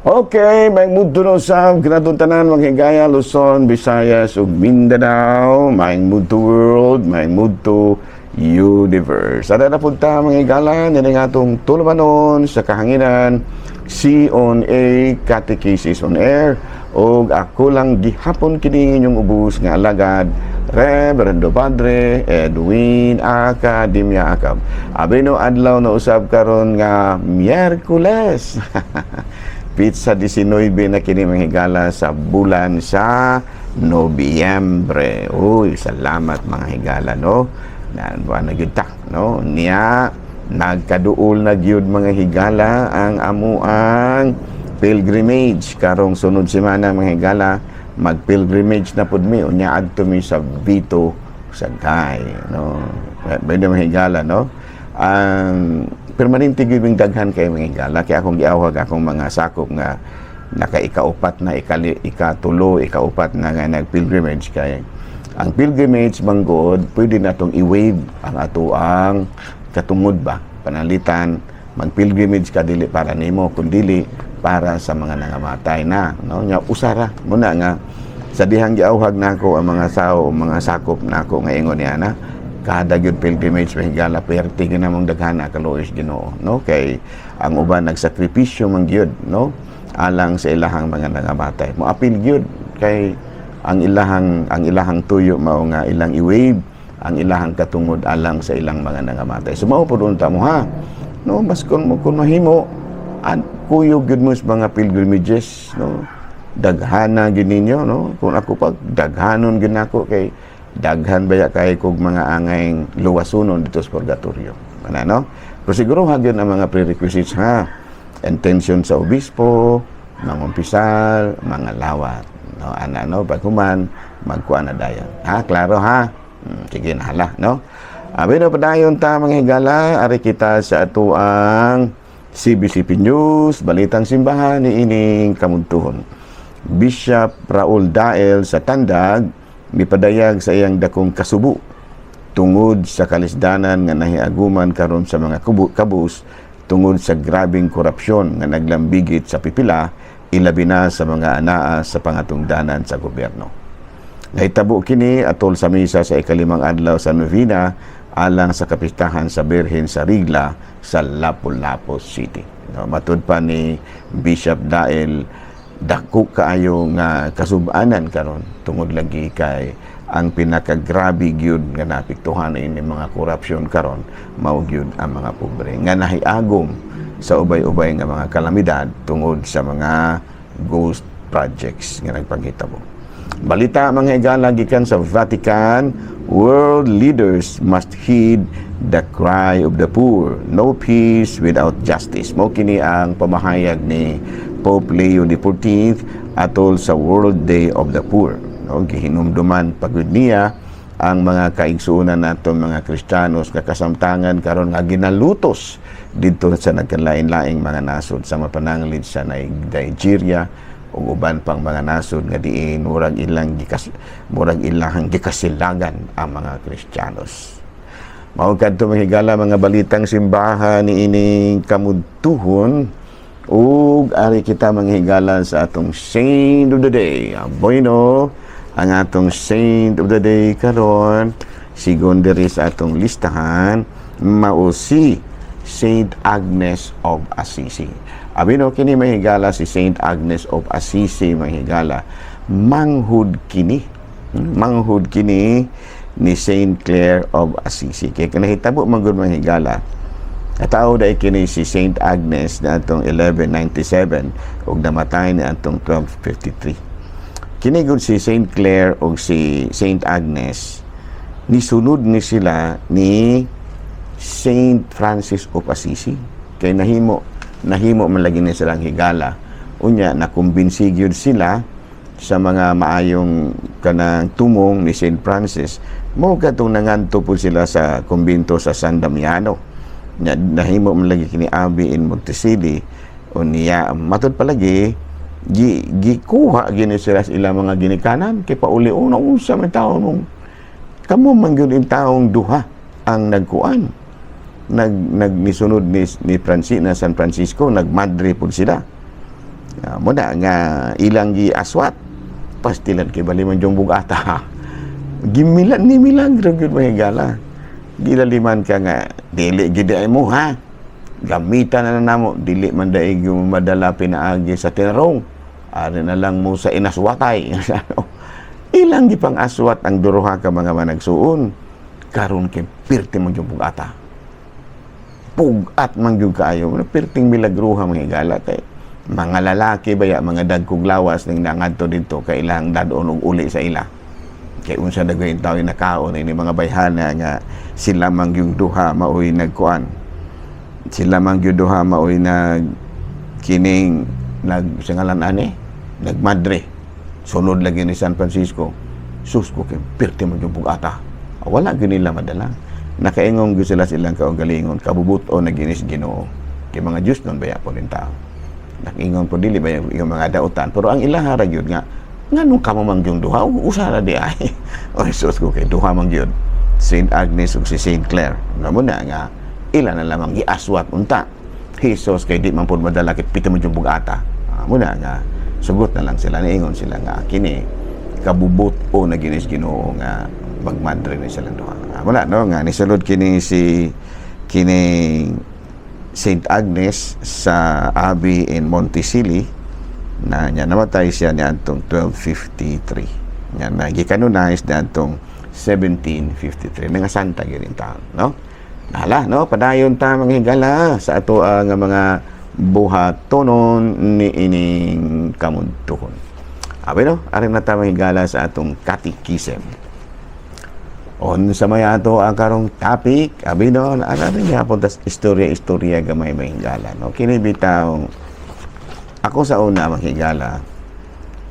Okay, may mundo no sa ginatong tanan mga higaya, Luzon, Visayas ug Mindanao, may mundo world, may mundo universe. Ada na punta mga higala ni nga atong tulumanon sa kahanginan C on A Catechesis on Air ug ako lang gihapon kini inyong ubos nga alagad Reverendo Padre Edwin Academia Acab. Abino adlaw na usab karon nga Miyerkules. Pizza 19 na kini manghigala sa bulan sa Nobyembre. Uy, salamat mga higala, no? Na gyud ta, no? Niya nagkaduol na gyud mga higala ang amuang pilgrimage karong sunod semana mga higala. Mag-pilgrimage na pud mi unya adto mi sa Vito Sagay, no? Baydo mga higala, no? Ang permanente giving daghan kay mga higala kaya akong giawhag akong mga sakop nga naka-ikaupat na ikatulo, ikaupat na nga nag-pilgrimage kay ang pilgrimage manggod pwede natong i-wave ang atoang katungod ba panalitan mag-pilgrimage ka dili para nimo kundi para sa mga nangamatay na, no? Nya usara muna nga sa dihang giawhag nako ang mga sao mga sakop nako nga ingon niya na kada gyud pilgrimage mahigala perti ginamong daghana kaluoy Ginoo, no? Kay ang uban nagsakripisyo man gyud, no? Alang sa ilahang mga nangamatay. Moapil gyud kay ang ilahang tuyo mao nga ilang i-wave ang ilahang katungod alang sa ilang mga nangamatay. So mao pud unta mo ha. No, mas kun mahimo at kuyog gyud mo sa mga pilgrimages, no? Daghana gyud ninyo, no? Kung ako pag daghanon gyud nako kay daghan baya kay kog mga angay luwasunon dito sa purgatorio. Ano, no? Pero siguro hagyan ang mga prerequisites ha. Intention sa obispo, mga umpisal, mga lawat. No, ana no, paghuman magkuan na dayon. Ha, klaro ha. Sige na hala, no? Abi na padayon ta mga higala, ari kita sa atuang CBCP News, balitang simbahan ni ining kamuntuhon. Bishop Raul Dael sa Tandag mipadayag sa iyang dakong kasubo tungod sa kalisdanan nga nahiaguman karon sa mga kabus tungod sa grabing korupsyon nga naglambigit sa pipila ilabi na sa mga anaa sa pangatungdanan sa gobyerno. Nahitabo kini atol sa misa sa ikalimang adlaw sa novena alang sa kapistahan sa Birhen sa Rigla sa Lapu-Lapu City. No, matud pa ni Bishop Dael dako kaayo nga kasubanan karon tungod lagi kay ang pinakagrabe gyud nga napiktuhan ini mga korupsyon karon mao gyud ang mga pobre nga nahiagom sa ubay-ubay nga mga kalamidad tungod sa mga ghost projects nga nagpanghitabo. Balita mga higala gikan sa Vatican, world leaders must heed the cry of the poor. No peace without justice. Mao kini ang pamahayag ni Pope Leo XIV atol sa World Day of the Poor. No, gihinumduman pagud niya ang mga kaigsuonan naton mga Kristiyanos nga kasamtangan karon nga ginalutos didto sa nagkalain-laing mga nasod sa mapananglit sa Nigeria ug uban pang mga nasod nga diin murag ilang gikasilagan ang mga Kristiyanos. Mao kadto mahigala mga balitang simbahan ni ining kamuntuhon. Ug ari kita manghigala sa atong Saint of the Day. Bueno, ang atong Saint of the Day karon sigon diri sa atong listahan mao si Saint Agnes of Assisi. Abino kini mahigala si Saint Agnes of Assisi mahigala manghud kini. Manghud kini ni Saint Clare of Assisi. Kay kanahitabo man gud mahigala atao dai kini si Saint Agnes na atong 1197 ug namatay ni atong 1253. Kini gud si Saint Clare ug si Saint Agnes nisunod ni sila ni Saint Francis of Assisi kay nahimo man lagi ni silang higala unya nakumbinsi gyud sila sa mga maayong kanang tumong ni Saint Francis mo katong nanganto po sila sa kumbento sa San Damiano. Nahimo man lagi kini Abi in Montesili unya matud palagi gikuha gini sila sa ilang mga ginikanan kay pauli una unsa man tawo mong kamo man gyud in taong duha ang nagkuan nagnisunod ni San Francisco nagmadre pud sila Muna nga ilang gi aswat pastilan kay bali man jong bugata. Gimilan ni milagro gyud mahigala. Gilaliman ka nga dili gid ay mo ha. Gamitan na namo dili man daig yung madala pinaagi sa tinarong. Ari na lang mo sa inaswatay. Ilang gi pang aswat ang duruha ka mga managsuon. Karon kay pirti man jong bugata. Pugat man gyud kaayo. Pirting milagruha mahigala kay mga lalaki baya mga dagkog lawas ning nangadto dito kay ilang dadon og uli sa ila kay unsa dagway tawo nakaon ini mga bayhana nga sila man gyud duha maoy nagkuan sila man gyud duha maoy nag kining nagsingalan ani nagmadre sunod lagi ni San Francisco susko kay pirti man gyud bugata wala gyud nila madala nakaingon gyud sila silang kaugalingon kabubuto na ginis Ginoo kay mga Dios non baya po rin tao nakingon po dili ba yung mga dautan pero ang ilaha ra gyud nga nganong kamo man gyud duha usa ra di ay o Jesus ko kay duha man gyud Saint Agnes ug si Saint Clare ngamo na nga ila na lamang giaswat unta Jesus kay di man pud madala kit pito man yung bugata muna nga sugot na lang sila niingon sila nga kini kabubot o na ginis Ginoo nga magmadre ni sila duha wala no nga nisulod kini Saint Agnes sa Abbey in Monticelli na niya namatay siya niadtong 1253 niya nagi-canonize niadtong 1753 nga santa gyud taon no hala no padayon ta mga higala sa ato nga mga buhatonon ni ining kamuntuhon abi no ari na ta mga higala sa atong catechism on sa may ato ang karong topic abi no ana rin gyapon tas istorya gamay mahigala no kini bitaw ako sa una mahigala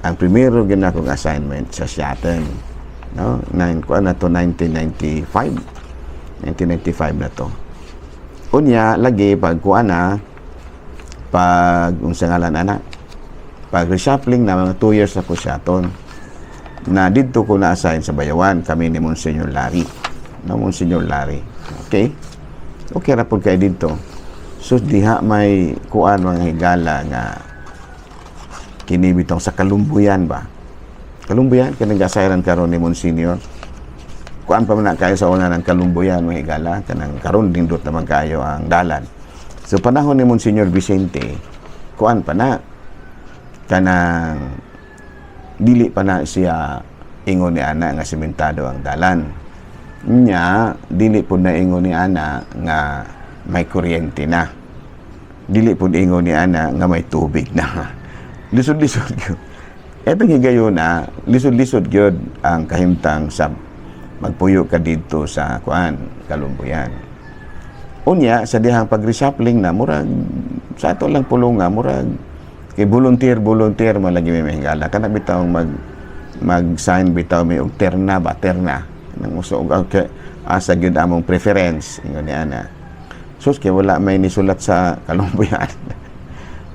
ang primero gyud akong assignment sa Seattle no kuan na to 1995 na to unya lagi pag kuan na pag unsa ngalan ana pag reshuffling na mga 2 years ako Seattle na dito ko na-assign sa Bayawan kami ni Monsignor Larry no Monsignor Larry okay ra pud kay dito so diha may kuan mga higala nga kini bitong sa Kalumbuyan ba Kalumbuyan kanang gasayran karon ni Monsignor kuan pa man na kayo sa una ng Kalumbuyan mga higala kanang karon dindot naman kayo ang dalan so panahon ni Monsignor Vicente kuan pa na kanang dili pa na siya ingon ni ana nga sementado ang dalan nya dili pud na ingon ni ana nga may kuryente na dili pud ingon ni ana nga may tubig na lisod-lisod gyud etong higayon na lisod-lisod gyud ang kahimtang sa magpuyo ka dito sa kuan Kalumbuyan unya sa dihang pag-reshuffling na murag sa ato lang pulong nga murag kay volunteer malagi may mahigala kana bitaw mag-sign bitaw may og terna nang uso og asa gyud among preference ingon ni ana sus kay wala may nisulat sa Kalumbuyan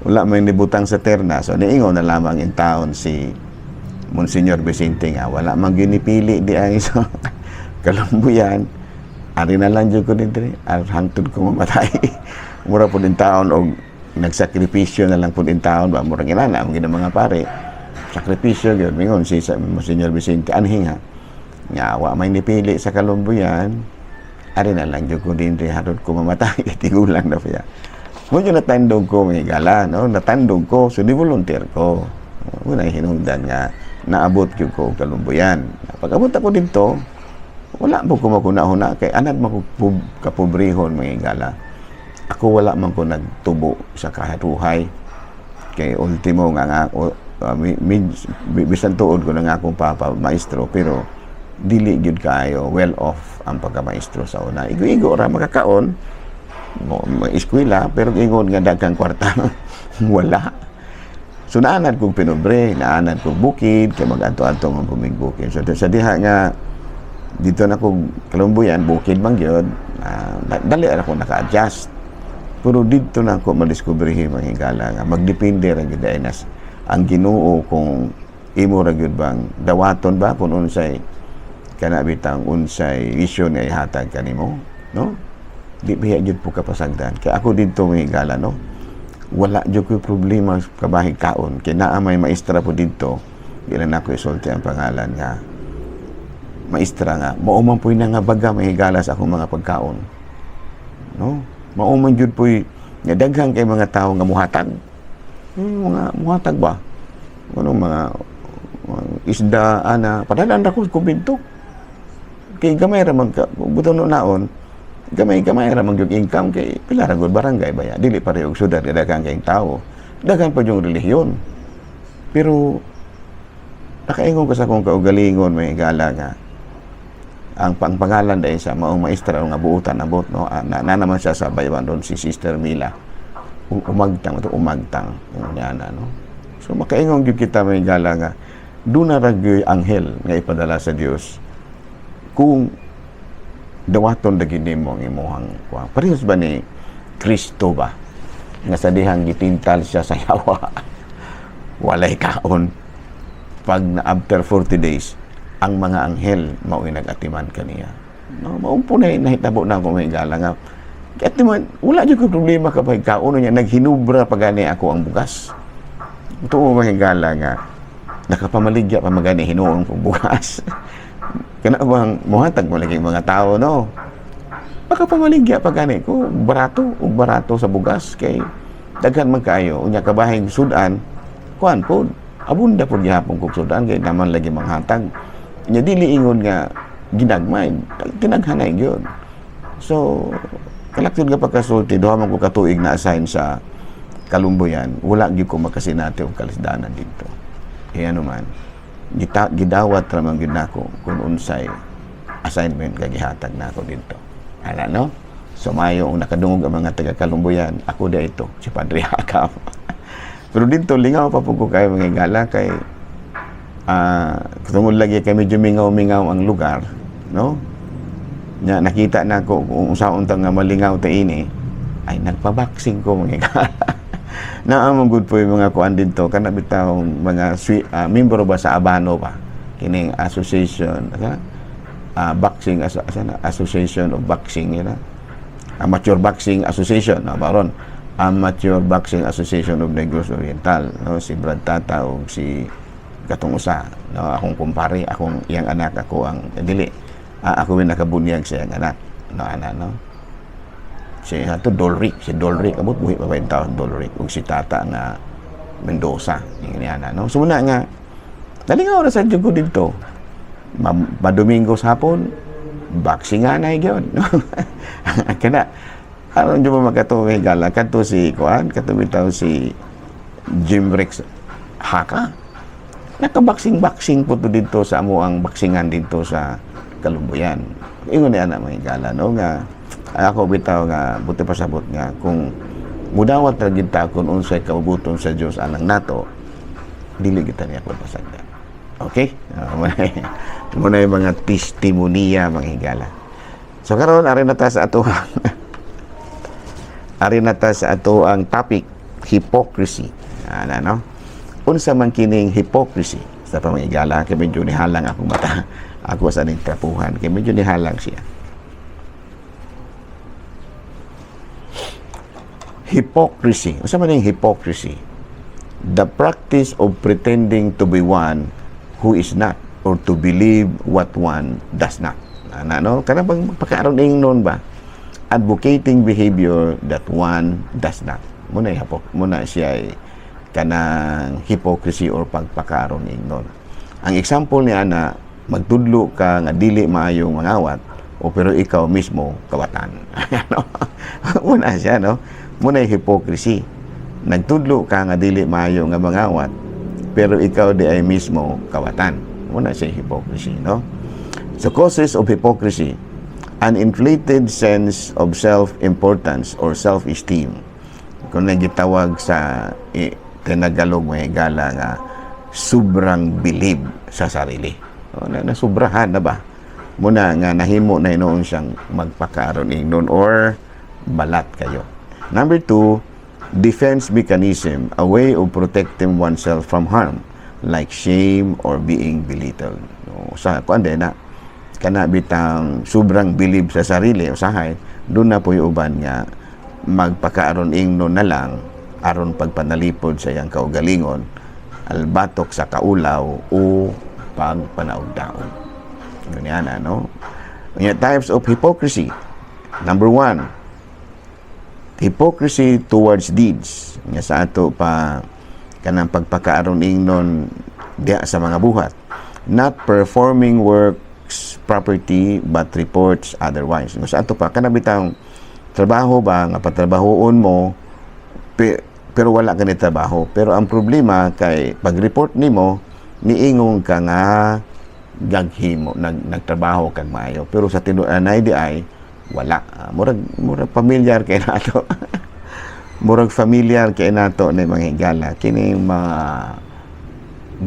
wala may nibutang sa terna so niingon na lamang in taon si Monsignor Vicente nga wala man ginipili di ay sa Kalumbuyan ari na lang jud ko diri hangtod ko mamatay mura pud in taon og nagsakripisyo na lang pud in taon ba murang inana ang mga pare sakripisyo gyud mingon si Monsignor Vicente anhing ha nga wa may nipili sa Kalumbuyan ari na lang jud ko din harod ko mamatay tigulang na siya mo jud natandog ko mga gala no natandog ko so di volunteer ko una hinungdan nga naabot gyud ko Kalumbuyan pag-abot ako dito wala po ko makunahuna kay anad kapobrehon mga gala ako wala man ko nagtubo sa kaharuhay kay ultimo nga bisan tuod ko na nga akong papa maestro pero dili gyud kaayo well off ang pagka-maestro sa una igo-igo ra makakaon mo eskwela pero ingon nga daghang kwarta wala so naanad kong pinobre naanad kong bukid kay mag-adto-adto ang bukid so sa diha nga dito na kong Kalumbuyan bukid man gyud dali ra ko naka-adjust pero dito na ako madiskubrihin mga higala nga magdepende ra gyud nas ang Ginoo kung imo ra gyud bang dawaton ba kung unsay kana bitang unsay vision nga ihatag kanimo no di biya gyud po kapasagdan kay ako dito mga higala no wala jud ko problema kabahig kaon kay naa may maestra po dito, dili na ko isulti ang pangalan nga maestra nga mao man po'y nga baga mahigala sa akong mga pagkaon, no, mao man jud po'y nga daghang kay mga tawo nga muhatag, mga muhatag ba ano mga isda ana padalan ra ko kumbento kay gamay ra man ka buton naon, gamay ra man yung income kay pila ra gud barangay baya dili pareho og syudad daghang kay tao daghan pa yung relihiyon, pero nakaingon ko sa akong kaugalingon may gala nga ang pangalan dahil sa maong maestra nga buutan abot, no, na naman siya sa baywan doon si Sister Mila umagtang yan, no. So makaingon gyud kita may gala nga doon na ragyoy anghel nga ipadala sa Dios kung dawaton dagin nimo ang imuhang kuha. Parehas ba ni Kristo ba nga sa dihang gitintal siya sa yawa walay kaon pag na after 40 days ang mga anghel mao nag-atiman kaniya, no, maumpo na nahitabo na ko may gala nga atiman wala jud ko problema kapag kaon niya naghinubra pagani ako ang bugas tuo may gala nga nakapamaligya pa magani hinuon kong bugas kana bang muhatag mo lagi mga tao, no, makapamaligya pagani ko barato sa bugas kay daghan man kaayo unya kabahing sudan kuan pod abunda pod gihapon kog sudan kay naman lagi manghatag nya dili ingon nga ginagmay tinaghanay gyud. So kalaktod nga pagkasulti duha man ko katuig na assign sa Kalumboyan wala gyud ko makasinati og kalisdanan dito kaya naman gidawat ra man gyud nako kung unsay assignment nga gihatag nako dito ana, no. So mayo ang nakadungog ang mga taga Kalumboyan ako da ito si Padre Hakam pero dito lingaw pa po ko kayo mga gala kay tungod lagi kay medyo mingaw-mingaw ang lugar, no, nya nakita na ko kung usaon ta nga malingaw ta ini ay nagpaboxing ko mga gala naamong good po yung mga kuan dito kana bitaw mga member ba sa Abano ba kining association boxing association of boxing yun, amateur boxing association na baron amateur boxing association of Negros Oriental, no, si Brad Tata o si katong usa, no, akong kumpare akong iyang anak ako ang dili ako rin nakabunyag sa iyang anak, no, ana, no. Si Dolric abot buhi pa 20 taon Dolric ug si Tata nga Mendoza ingani, no. So muna nga nalingaw ra sa ko dito Domingo sa hapon boxing anay gyud, no. Kana aron jud mo magatuwi gala kadto si kuan kadto bitaw si Jim Rex Haka naka-boxing po to dito sa amo ang boxingan dito sa Kalumboyan. Ingon ni ana mga gala, no, nga ako bitaw nga buti pasabot nga kung mudawat ra gid ta kun unsay kaubuton sa Dios anang nato dili kita niya ko pasagda. Okay? Muna yung mga testimonya mga higala. So karon ari na ta sa ato ang topic hypocrisy. Ana, no? Unsa man kining hypocrisy sa pamangigala kay medyo nihalang akong mata ako sa ning trapuhan kay medyo nihalang siya. Hypocrisy. Unsa man ning hypocrisy? The practice of pretending to be one who is not or to believe what one does not. Ana, no? Kana bang pagkaaron ingnon ba? Advocating behavior that one does not. Muna siya ay kanang hypocrisy or pagpakaron ingnon. Ang example ni ana magtudlo ka nga dili maayong mangawat o pero ikaw mismo kawatan. Muna siya, no? Muna hypocrisy. Nagtudlo ka nga dili maayo nga mangawat pero ikaw di ay mismo kawatan. Muna siya hypocrisy, no? So causes of hypocrisy: an inflated sense of self-importance or self-esteem. Kung nagitawag sa Tinagalog may gala nga sobrang bilib sa sarili. O, nasubrahan na ba? Muna nga nahimo na inoon siyang magpakaroon ingnon or balat kayo. Number 2, defense mechanism, a way of protecting oneself from harm, like shame or being belittled. No, sa kuan din na kana bitang sobrang bilib sa sarili usahay doon na po yung uban nga magpakaaron ingnon na lang aron pagpanalipod sa iyang kaugalingon, albatok sa kaulaw o pagpanaog-daog. Ganyan, ano? Types of hypocrisy. Number 1, hypocrisy towards deeds. Sa ato pa kanang pagpakaaron ingnon diha sa mga buhat. Not performing works property but reports otherwise. Sa ato pa kanang bitang trabaho ba nga patrabahoon mo pero wala ka ni trabaho. Pero ang problema kay pag-report nimo niingong ka nga gaghimo nagtrabaho kag maayo. Pero sa tinuod di ay wala. Murag familiar kay nato. Murag familiar kay nato na mga higala kini mga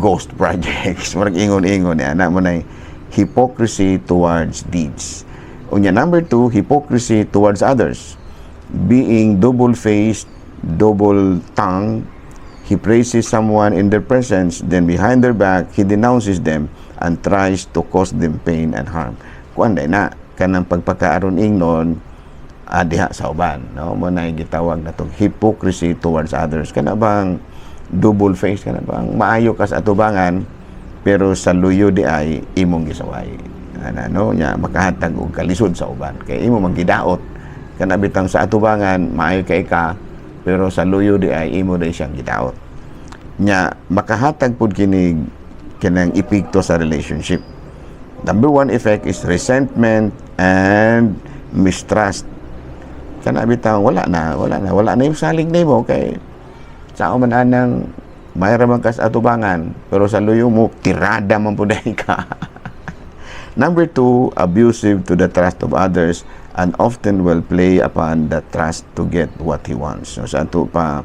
ghost projects. Murag ingon-ingon ana mo na hypocrisy towards deeds. Unya number 2, hypocrisy towards others. Being double-faced, double-tongued. He praises someone in their presence, then behind their back, he denounces them and tries to cause them pain and harm. Kuan day na kanang pagpakaaron ingnon diha sa uban, no? Mo na gitawag na tong hypocrisy towards others. Kana bang double face, kana bang maayo ka sa atubangan pero sa luyo di ay imong gisaway. Ano nya makahatag og kalisod sa uban. Kay imo maggidaot kana bitang sa atubangan maayo kay ka pero sa luyo di ay imo day siyang gidaot. Nya makahatag pud kini kanang epekto sa relationship. Number 1 effect is resentment and mistrust. Kana bitaw wala na yung salig nimo kay sao man anang mayra man kas atubangan pero sa luyo mo tirada man pud ka. Number 2, abusive to the trust of others and often will play upon the trust to get what he wants. So sa ato pa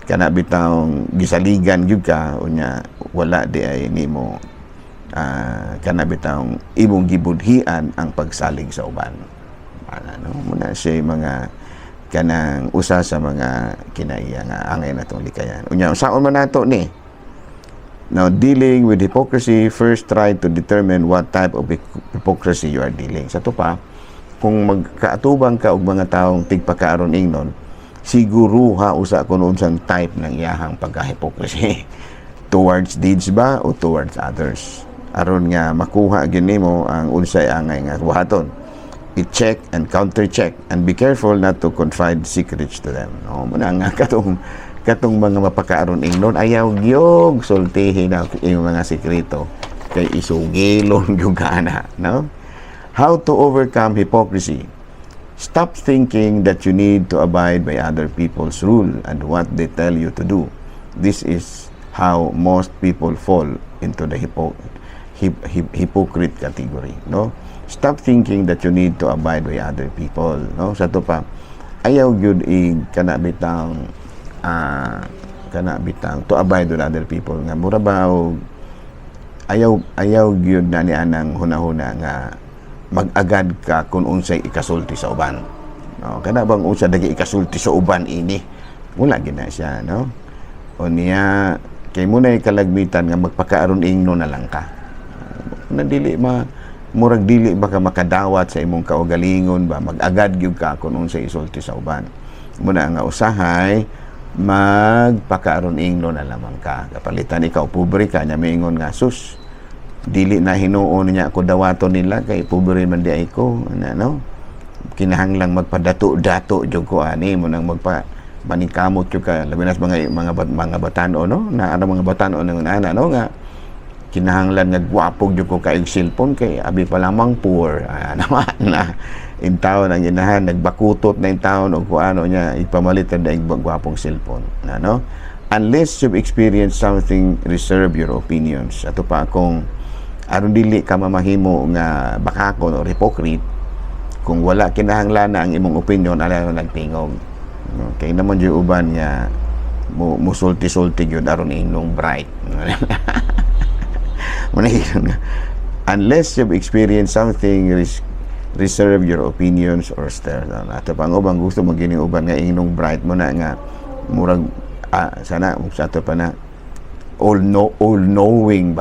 kana bitawng gisaligan gyud ka unya wala di ay nimo kana bitawng imong gibudhian ang pagsalig sa uban. Ano muna siya mga kanang usa sa mga kinaiya nga angay natong likayan. Unya usaon man nato ni. Now, dealing with hypocrisy, first try to determine what type of hypocrisy you are dealing. Sa to pa, kung magkaatubang ka og mga taong tigpakaaron ingnon, siguro usa kun unsang type ng iyahang pagka-hypocrisy. Towards deeds ba o towards others? Aron nga makuha gyud nimo ang unsay angay nga buhaton. I-check and counter-check and be careful not to confide secrets to them. No, muna nga katong mga mapakaaron ingnon ayaw gyud sultihin ang mga sekreto kay isugilon gyud kana, no? How to overcome hypocrisy? Stop thinking that you need to abide by other people's rule and what they tell you to do. This is how most people fall into the hypocrite category, no? Stop thinking that you need to abide by other people, no? Sa to pa ayaw gyud kana bitang to abide with other people nga mura ba ayaw gyud na ni anang hunahuna nga mag-agad ka kung unsay ikasulti sa uban, no? Kana bang unsa dagi ikasulti sa uban ini wala gyud na siya, no? O niya kay mo na kalagmitan nga magpakaaron ingno na lang ka na dili murag dili baka makadawat sa imong kaugalingon ba mag-agad gyud ka kung unsay isulti sa uban. Muna nga usahay magpakaaron ingno na lamang ka kapalitan ikaw pobre ka nya maingon nga sus dili na hinuon niya ako dawaton nila kay pobre man di ay ko ano kinahanglang magpadato-dato jud ko ani mo nang maningkamot jud ka labi na mga batan-o no na ano mga batan-o nang ana no nga kinahanglan nga gwapog jud ko kaig cellphone kay abi pa lamang poor naman na in taon ang inahan nagbakutot na in taon og kuano niya ipamalit na daig gwapong cellphone no unless you've experienced something reserve your opinions. Ato pa kung aron dili ka mamahimo nga bakakon or hypocrite kung wala kinahanglan na ang imong opinion ala nagtingog, no? Kay naman yung uban nga musulti-sulti yun aron inong bright. Unless you've experienced something reserve your opinions or stare. Ato pang ubang gusto maging uban nga inong bright mo na nga murag sana sa ato pa na all knowing,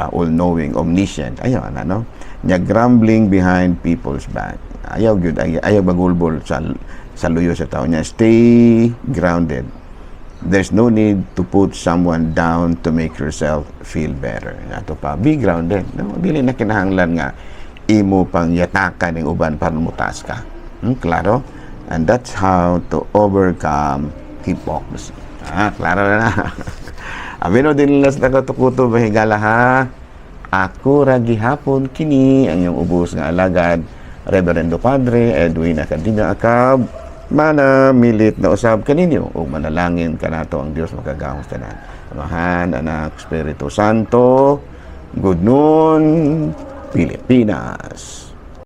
omniscient ayaw na no nya grumbling behind people's back ayaw gyud ayaw bagulbol sa luyo sa tao niya. Stay grounded there's no need to put someone down to make yourself feel better. Ato pa, be grounded. No? Dili na kinahanglan nga imo pang yatakan ng uban para mutaas ka. Klaro? And that's how to overcome hypocrisy. Klaro na na. Abino din nila sa takatukuto bahigala ha. Ako ra gihapon kini ang iyong ubos nga alagad, Reverendo Padre Edwin Academia Acab, mana milit na usab kaninyo ug manalangin kanato ang Dios makagahom sa tanan. Amahan, Anak, Espiritu Santo. Good noon, Pilipinas.